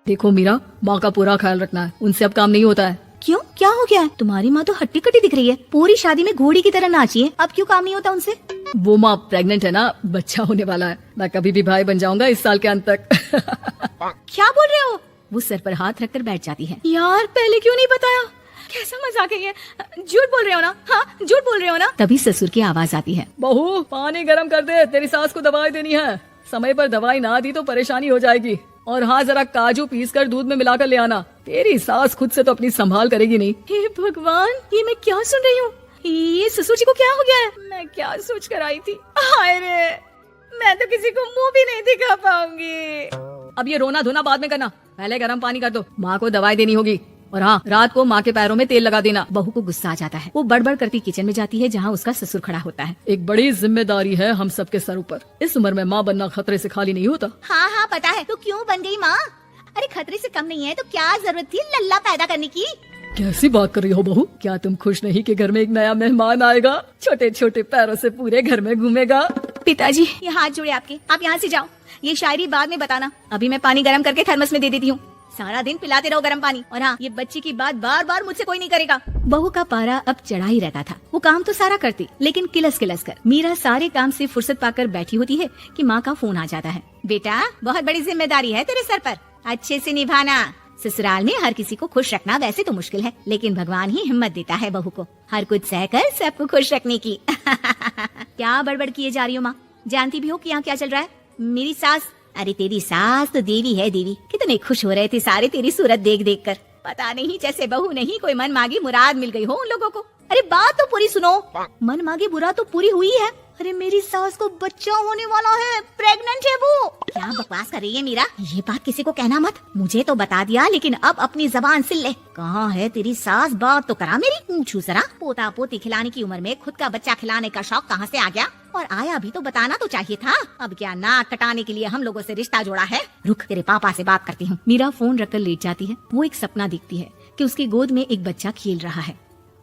देखो मीरा, माँ का पूरा ख्याल रखना है, उनसे अब काम नहीं होता है। क्यों, क्या हो गया है? तुम्हारी माँ तो हट्टी कट्टी दिख रही है, पूरी शादी में घोड़ी की तरह नाची है, अब क्यों काम नहीं होता उनसे? वो माँ प्रेग्नेंट है ना, बच्चा होने वाला है, मैं कभी भी भाई बन जाऊंगा इस साल के अंत तक। क्या बोल रहे हो? वो सर पर हाथ रखकर बैठ जाती है। यार पहले क्यों नहीं बताया? कैसा मजाक है ये? झूठ बोल रहे हो ना? हाँ झूठ बोल रहे हो ना? तभी ससुर की आवाज आती है। बहू पानी गर्म कर दे, तेरी सास को दवाई देनी है। समय पर दवाई ना दी तो परेशानी हो जाएगी। और हाँ, जरा काजू पीस कर दूध में मिलाकर ले आना, तेरी सास खुद से तो अपनी संभाल करेगी नहीं। हे भगवान, ये मैं क्या सुन रही हूँ? ये ससुर जी को क्या हो गया है? मैं क्या सोच कर आई थी? हाय रे, मैं तो किसी को मुंह भी नहीं दिखा पाऊंगी। अब ये रोना धोना बाद में करना, पहले गर्म पानी कर दो, माँ को दवाई देनी होगी। और हाँ, रात को माँ के पैरों में तेल लगा देना। बहू को गुस्सा आ जाता है, वो बड़बड़ करती किचन में जाती है जहाँ उसका ससुर खड़ा होता है। एक बड़ी जिम्मेदारी है हम सबके सर ऊपर, इस उम्र में माँ बनना खतरे से खाली नहीं होता। हाँ हाँ पता है, तो क्यों बन गई माँ? अरे खतरे से कम नहीं है तो क्या जरूरत थी लल्ला पैदा करने की? कैसी बात कर रही हो बहू, क्या तुम खुश नहीं कि घर में एक नया मेहमान आएगा, छोटे छोटे पैरों से पूरे घर में घूमेगा? पिताजी ये हाथ जोड़े आपके, आप यहाँ से जाओ, ये शायरी बाद में बताना, अभी मैं पानी गर्म करके थर्मस में दे देती हूँ। सारा दिन पिलाते रहो गर्म पानी। और हाँ, ये बच्ची की बात बार बार मुझसे कोई नहीं करेगा। बहू का पारा अब चढ़ा ही रहता था, वो काम तो सारा करती, लेकिन किलस किलस कर। मीरा सारे काम से फुर्सत पाकर बैठी होती है कि माँ का फोन आ जाता है। बेटा बहुत बड़ी जिम्मेदारी है तेरे सर पर, अच्छे से निभाना। ससुराल में हर किसी को खुश रखना वैसे तो मुश्किल है, लेकिन भगवान ही हिम्मत देता है बहू को हर कुछ सहकर सबको खुश रखने की। क्या बड़बड़ किए जा रही हो माँ? जानती भी हो कि यहाँ क्या चल रहा है? मेरी सास, अरे तेरी सास तो देवी है देवी, कितने खुश हो रहे थे सारे तेरी सूरत देख देख कर। पता नहीं जैसे बहू नहीं कोई मन मांगी मुराद मिल गई हो उन लोगों को। अरे बात तो पूरी सुनो, मन मांगी मुराद तो पूरी हुई है। अरे मेरी सास को बच्चा होने वाला है, प्रेग्नेंट है वो। क्या बकवास कर रही है मीरा, ये बात किसी को कहना मत। मुझे तो बता दिया, लेकिन अब अपनी जबान सिल ले। कहाँ है तेरी सास, बात तो करा मेरी। पूछू जरा, पोता पोती खिलाने की उम्र में खुद का बच्चा खिलाने का शौक कहाँ से आ गया? और आया भी तो बताना तो चाहिए था। अब क्या नाक कटाने के लिए हम लोगों से रिश्ता जोड़ा है? रुक, तेरे पापा से बात करती हूँ। मीरा फोन रखकर लेट जाती है। वो एक सपना देखती है कि उसकी गोद में एक बच्चा खेल रहा है।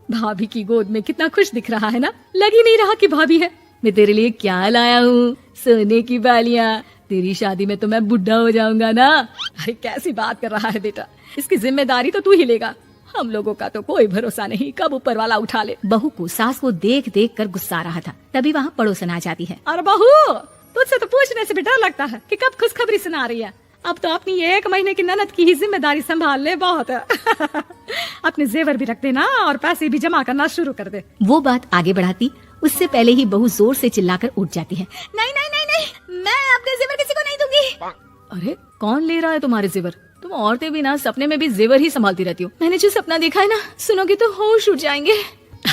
भाभी की गोद में कितना खुश दिख रहा है ना, लग ही नहीं रहा कि भाभी है। मैं तेरे लिए क्या लाया हूँ, सोने की बालियाँ, तेरी शादी में तो मैं बुढ़ा हो जाऊंगा ना। अरे कैसी बात कर रहा है बेटा, इसकी जिम्मेदारी तो तू ही लेगा, हम लोगों का तो कोई भरोसा नहीं, कब ऊपर वाला उठा ले। बहू को सास को देख देख कर गुस्सा आ रहा था, तभी वहाँ पड़ोसन आ जाती है। अरे बहू, तुझसे तो पूछने से भी डर लगता है कि कब खुशखबरी सुना रही है। अब तो अपनी 1 महीने की ननद की ही जिम्मेदारी संभाल ले, बहुत है। अपने जेवर भी रख देना और पैसे भी जमा करना शुरू कर दे। वो बात आगे बढ़ाती, उससे पहले ही बहू जोर से चिल्लाकर उठ जाती है। नहीं नहीं नहीं नहीं, मैं अपने जेवर किसी को नहीं दूंगी। अरे कौन ले रहा है तुम्हारे जेवर? तुम औरतें भी ना सपने में भी जेवर ही संभालती रहती हो। मैंने जो सपना देखा है ना, सुनोगे तो होश उड़ जाएंगे।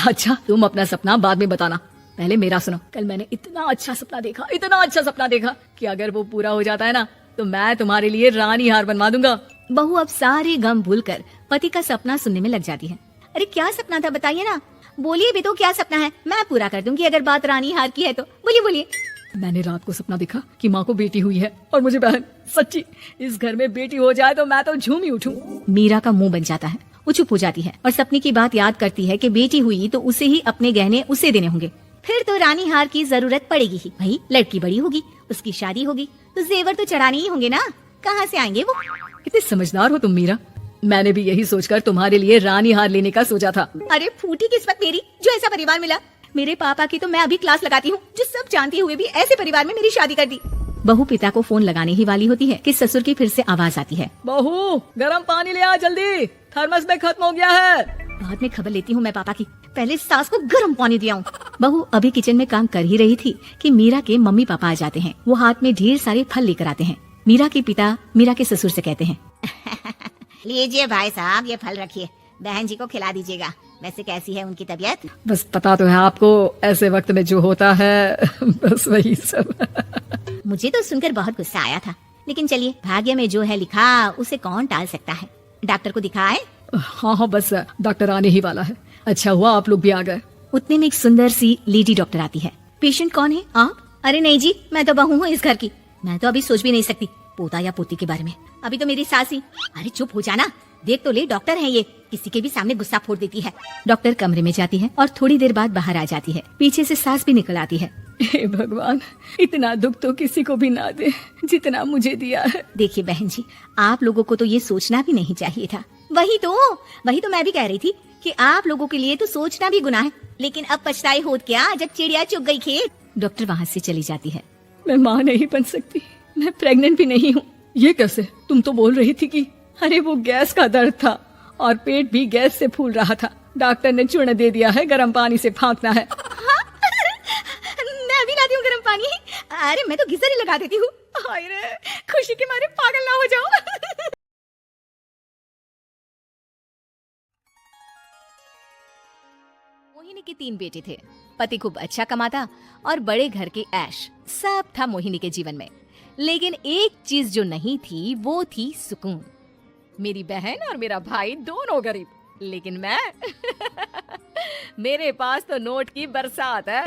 अच्छा तुम अपना सपना बाद में बताना, पहले मेरा सुनो। कल मैंने इतना अच्छा सपना देखा, इतना अच्छा सपना देखा कि अगर वो पूरा हो जाता है ना तो मैं तुम्हारे लिए रानी हार बनवा दूंगा। बहू अब सारे गम भूलकर पति का सपना सुनने में लग जाती है। अरे क्या सपना था बताइए ना, बोलिए भी तो, क्या सपना है? मैं पूरा कर दूंगी अगर बात रानी हार की है तो। बोलिए बोलिए। मैंने रात को सपना देखा कि माँ को बेटी हुई है और मुझे बहन। सच्ची इस घर में बेटी हो जाए तो मैं तो झूम ही उठूं। मीरा का मुंह बन जाता है, वो चुप हो जाती है और सपने की बात याद करती है कि बेटी हुई तो उसे ही अपने गहने उसे देने होंगे, फिर तो रानी हार की जरूरत पड़ेगी ही। भाई लड़की बड़ी होगी, उसकी शादी होगी तो जेवर तो चढ़ाने ही होंगे ना, कहाँ से आएंगे वो? कितने समझदार हो तुम मीरा, मैंने भी यही सोचकर तुम्हारे लिए रानी हार लेने का सोचा था। अरे फूटी किस्मत मेरी जो ऐसा परिवार मिला। मेरे पापा की तो मैं अभी क्लास लगाती हूँ, जो सब जानती हुए भी ऐसे परिवार में मेरी शादी कर दी। बहू पिता को फोन लगाने ही वाली होती है कि ससुर की फिर से आवाज आती है। बहू गर्म पानी ले आ जल्दी, थर्मस में खत्म हो गया है। बाद में खबर लेती हूँ मैं पापा की, पहले सास को गर्म पानी दिया हूँ। बहू अभी किचन में काम कर ही रही थी कि मीरा के मम्मी पापा आ जाते हैं। वो हाथ में ढेर सारे फल लेकर आते हैं। मीरा के पिता मीरा के ससुर से कहते हैं, लीजिए भाई साहब ये फल रखिए, बहन जी को खिला दीजिएगा। वैसे कैसी है उनकी तबीयत? बस पता तो है आपको, ऐसे वक्त में जो होता है बस वही सब। मुझे तो सुनकर बहुत गुस्सा आया था, लेकिन चलिए भाग्य में जो है लिखा उसे कौन टाल सकता है। डॉक्टर को दिखाए? हाँ बस डॉक्टर आने ही वाला है। अच्छा हुआ आप लोग भी आ गए। उतने में एक सुंदर सी लेडी डॉक्टर आती है। पेशेंट कौन है आप? अरे नहीं जी, मैं तो बहू हूँ इस घर की, मैं तो अभी सोच भी नहीं सकती पोता या पोती के बारे में, अभी तो मेरी सास ही। अरे चुप हो जाना, देख तो ले डॉक्टर है ये, किसी के भी सामने गुस्सा फोड़ देती है। डॉक्टर कमरे में जाती है और थोड़ी देर बाद बाहर आ जाती है। पीछे से सास भी निकल आती है। हे भगवान, इतना दुख तो किसी को भी ना दे जितना मुझे दिया है। देखिए बहन जी, आप लोगों को तो ये सोचना भी नहीं चाहिए था। वही तो मैं भी कह रही थी कि आप लोगों के लिए तो सोचना भी गुनाह है, लेकिन अब पछताई होत क्या जब चिड़िया चुग गई खेत। डॉक्टर वहाँ से चली जाती है। मैं माँ नहीं बन सकती, मैं प्रेग्नेंट भी नहीं हूँ। ये कैसे? तुम तो बोल रही थी कि अरे वो गैस का दर्द था और पेट भी गैस से फूल रहा था। डॉक्टर ने चूर्ण दे दिया है, गर्म पानी से फाँकना है। मैं अभी लाती हूँ गर्म पानी। अरे मैं तो गीजर ही लगा देती हूँ। हाय रे, खुशी के मारे पागल ना हो जाऊं। मोहिनी के 3 बेटे थे। पति खूब अच्छा कमाता और बड़े घर के ऐश सब था मोहिनी के जीवन में, लेकिन एक चीज जो नहीं थी वो थी सुकून। मेरी बहन और मेरा भाई दोनों गरीब, लेकिन मैं मेरे पास तो नोट की बरसात है।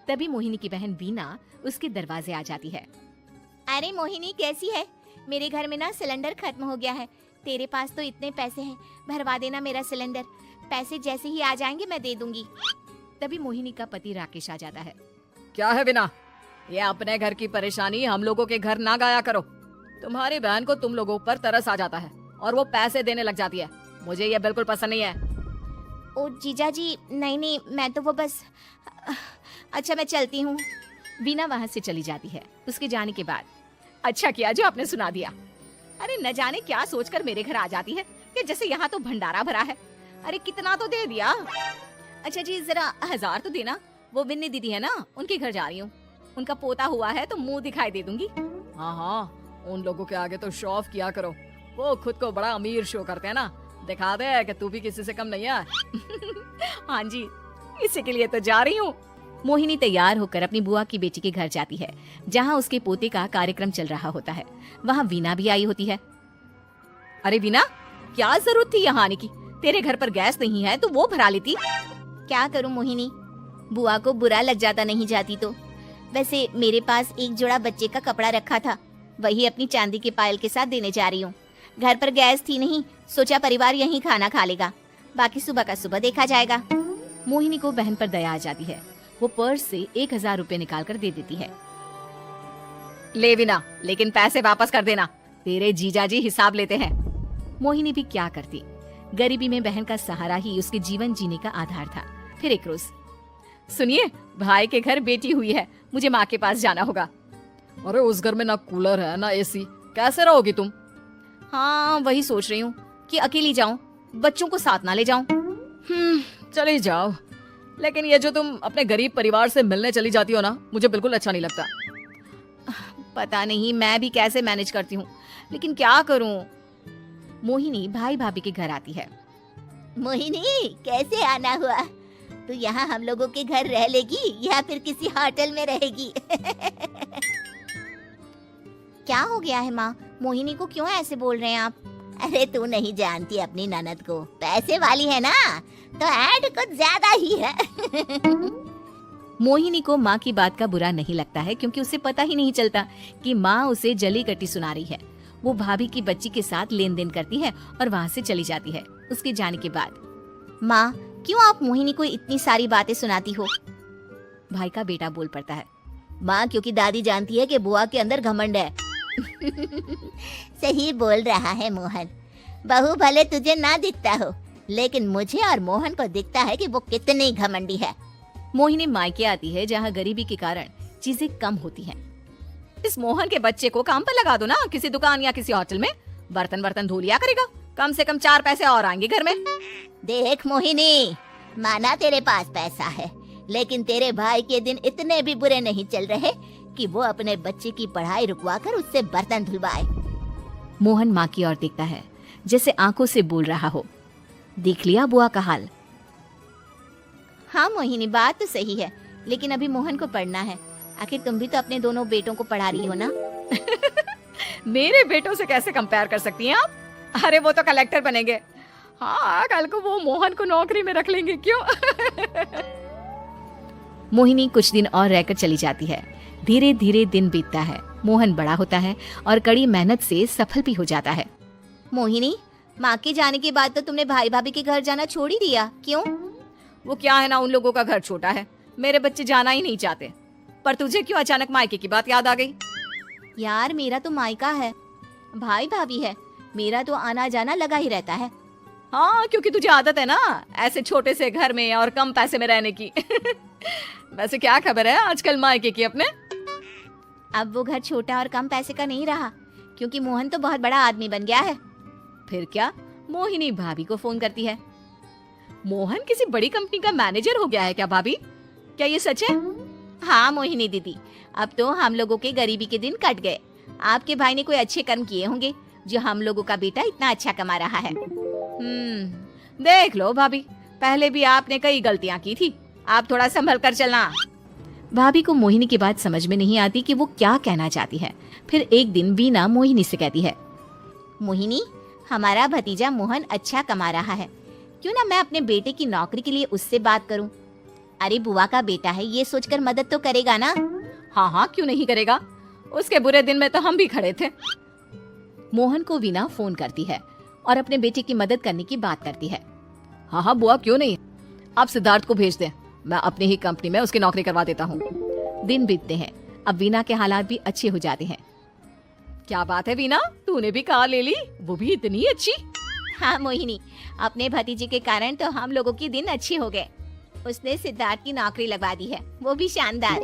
तभी मोहिनी की बहन बीना उसके दरवाजे आ जाती है। अरे मोहिनी कैसी है? मेरे घर में ना सिलेंडर खत्म हो गया है। तेरे पास तो इतने पैसे हैं, भरवा देना मेरा सिलेंडर। पैसे जैसे ही आ जाएंगे मैं दे दूंगी। तभी मोहिनी का पति राकेश आ जाता है। क्या है बिना, ये अपने घर की परेशानी हम लोगों के घर ना गाया करो। तुम्हारी बहन को तुम लोगों पर तरस आ जाता है और वो पैसे देने लग जाती है। मुझे ये बिल्कुल पसंद नहीं है। ओ जीजा जी, नहीं, मैं तो वो बस। अच्छा मैं चलती हूँ। बीना वहाँ से चली जाती है। उसके जाने के बाद अच्छा किया जो आपने सुना दिया। अरे न जाने क्या सोचकर मेरे घर आ जाती है कि जैसे यहाँ तो भंडारा भरा है। अरे कितना तो दे दिया। अच्छा जी जरा 1000 तो देना। वो बिन्नी दीदी है ना, उनके घर जा रही हूँ। उनका पोता हुआ है तो मुंह दिखाई दे दूंगी। हाँ, उन लोगों के आगे तो शो ऑफ किया करो। वो खुद को बड़ा अमीर शो करते हैं ना, दिखा दे कि तू भी किसी से कम नहीं है। हाँ जी, इसी के लिए तो जा रही हूँ। मोहिनी तैयार होकर अपनी बुआ की बेटी के घर जाती है, जहाँ उसके पोते का कार्यक्रम चल रहा होता है। वहाँ वीना भी आई होती है। अरे वीना, क्या जरूरत थी यहाँ आने की? तेरे घर पर गैस नहीं है तो वो भरा लेती। क्या करूँ मोहिनी, बुआ को बुरा लग जाता नहीं जाती तो। वैसे मेरे पास एक जोड़ा बच्चे का कपड़ा रखा था, वही अपनी चांदी के पायल के साथ देने जा रही हूँ। घर पर गैस थी नहीं, सोचा परिवार यहीं खाना खा लेगा, बाकी सुबह का सुबह देखा जाएगा। मोहिनी को बहन पर दया आ जाती है। वो पर्स से 1000 रुपए निकाल कर दे देती है। ले बिना, लेकिन पैसे वापस कर देना, तेरे जीजाजी हिसाब लेते हैं। मोहिनी भी क्या करती, गरीबी में बहन का सहारा ही उसके जीवन जीने का आधार था। फिर एक रोज, सुनिए, भाई के घर बेटी हुई है, मुझे माँ के पास जाना होगा। अरे उस घर में ना कूलर है ना एसी, कैसे रहोगी तुम? हाँ वही सोच रही हूँ कि अकेली जाऊं, बच्चों को साथ ना ले जाऊं। चली जाओ, लेकिन ये जो तुम अपने गरीब परिवार से मिलने चली जाती हो ना, मुझे बिल्कुल अच्छा नहीं लगता। पता नहीं मैं भी कैसे मैनेज करती हूँ, लेकिन क्या करूँ। मोहिनी भाई भाभी के घर आती है। मोहिनी कैसे आना हुआ? तू यहाँ हम लोगों के घर रह लेगी या फिर किसी होटल में रहेगी? क्या हो गया है माँ, मोहिनी को क्यों ऐसे बोल रहे हैं आप? अरे तू नहीं जानती अपनी ननद को, पैसे वाली है ना तो ऐड कुछ ज्यादा ही है। मोहिनी को माँ की बात का बुरा नहीं लगता है, क्योंकि उसे पता ही नहीं चलता कि माँ उसे जली कटी सुना रही है। वो भाभी की बच्ची के साथ लेन देन करती है और वहाँ से चली जाती है। उसके जाने के बाद, माँ क्यों आप मोहिनी को इतनी सारी बातें सुनाती हो? भाई का बेटा बोल पड़ता है। माँ क्योंकि दादी जानती है कि बुआ के अंदर घमंड है। सही बोल रहा है मोहन, बहू भले तुझे ना दिखता हो, लेकिन मुझे और मोहन को दिखता है कि वो कितनी घमंडी है। मोहिनी मायके आती है, जहाँ गरीबी के कारण चीजें कम होती हैं। इस मोहन के बच्चे को काम पर लगा दो ना, किसी दुकान या किसी होटल में, बर्तन वर्तन धो लिया करेगा, कम से कम 4 पैसे और आएंगे घर में। देख मोहिनी, माना तेरे पास पैसा है, लेकिन तेरे भाई के दिन इतने भी बुरे नहीं चल रहे कि वो अपने बच्चे की पढ़ाई रुकवाकर उससे बर्तन धुलवाए। मोहन माँ की ओर देखता है, जैसे आंखों से बोल रहा हो, देख लिया बुआ का हाल? हाँ मोहिनी, बात तो सही है, लेकिन अभी मोहन को पढ़ना है। आखिर तुम भी तो अपने दोनों बेटों को पढ़ा रही हो ना। मेरे बेटों से कैसे कंपेयर कर सकती हैं आप? अरे वो तो कलेक्टर बनेंगे। हाँ, कल को वो मोहन को नौकरी में रख लेंगे, क्यों? मोहिनी कुछ दिन और रहकर चली जाती है। धीरे धीरे दिन बीतता है, मोहन बड़ा होता है और कड़ी मेहनत से सफल भी हो जाता है। मोहिनी, माँ के जाने के बाद तो तुमने भाई भाभी के घर जाना छोड़ ही दिया, क्यों? वो क्या है ना, उन लोगों का घर छोटा है, मेरे बच्चे जाना ही नहीं चाहते। पर तुझे क्यों अचानक मायके की बात याद आ गई? यार मेरा तो मायका है, भाई भाभी है, मेरा तो आना जाना लगा ही रहता है। हाँ, क्योंकि तुझे आदत है ना ऐसे छोटे से घर में और कम पैसे में रहने की। वैसे क्या खबर है आजकल मायके की अपने? अब वो घर छोटा और कम पैसे का नहीं रहा, क्योंकि मोहन तो बहुत बड़ा आदमी बन गया है। फिर क्या? मोहिनी भाभी को फोन करती है। मोहन किसी बड़ी कंपनी का मैनेजर हो गया है क्या भाभी? क्या ये सच है? हाँ मोहिनी दीदी, अब तो हम लोगों के गरीबी के दिन कट गए। आपके भाई ने कोई अच्छे कर्म किए होंगे जो हम लोगों का बेटा इतना अच्छा कमा रहा है। देख लो भाभी, पहले भी आपने कई गलतियां की थी, आप थोड़ा संभल कर चलना। भाभी को मोहिनी की बात समझ में नहीं आती कि वो क्या कहना चाहती है। फिर एक दिन वीना मोहिनी से कहती है, मोहिनी, हमारा भतीजा मोहन अच्छा कमा रहा है, क्यों ना मैं अपने बेटे की नौकरी के लिए उससे बात करूं। अरे बुआ का बेटा है, ये सोचकर मदद तो करेगा ना। हाँ हाँ, क्यों नहीं करेगा, उसके बुरे दिन में तो हम भी खड़े थे। मोहन को वीना फोन करती है और अपने बेटे की मदद करने की बात करती है। हाँ हाँ बुआ, क्यों नहीं, आप सिद्धार्थ को भेज दें, मैं अपनी ही कंपनी में उसकी नौकरी करवा देता हूँ। दिन बीतते हैं, अब वीना के हालात भी अच्छे हो जाते हैं। क्या बात है वीना, तूने भी कार ले ली, वो भी इतनी अच्छी? हाँ मोहिनी, अपने भतीजे के कारण तो हम लोगों की दिन अच्छे हो गए। उसने सिद्धार्थ की नौकरी लगवा दी है, वो भी शानदार।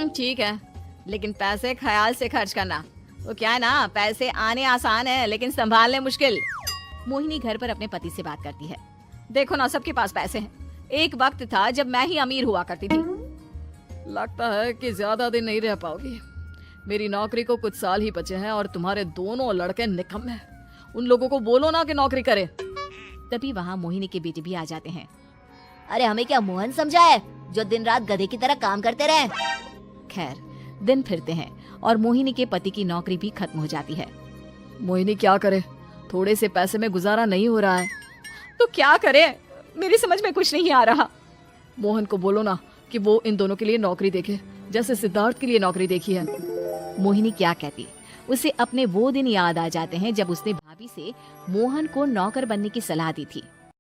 ठीक है, लेकिन पैसे ख्याल से खर्च करना। वो क्या है ना, पैसे आने आसान है लेकिन संभालने मुश्किल। मोहिनी घर पर अपने पति से बात करती है। देखो ना, सबके पास पैसे हैं, एक वक्त था जब मैं ही अमीर हुआ करती थी। लगता है कि ज्यादा दिन नहीं रह पाओगी, मेरी नौकरी को कुछ साल ही बचे हैं और तुम्हारे दोनों लड़के निकम्मे हैं। उन लोगों को बोलो ना कि नौकरी करे। तभी वहाँ मोहिनी के बेटे भी आ जाते हैं। अरे हमें क्या मोहन समझा है जो दिन रात गधे की तरह काम करते रहे। खैर, दिन फिरते हैं और मोहिनी के पति की नौकरी भी खत्म हो जाती है। मोहिनी क्या करे, थोड़े से पैसे में गुजारा नहीं हो रहा है, तो क्या करे, मेरी समझ में कुछ नहीं आ रहा। मोहन को बोलो ना कि वो इन दोनों के लिए नौकरी देखे, जैसे सिद्धार्थ के लिए नौकरी देखी है। मोहिनी क्या कहती, उसे अपने वो दिन याद आ जाते हैं जब उसने भाभी से मोहन को नौकर बनने की सलाह दी थी।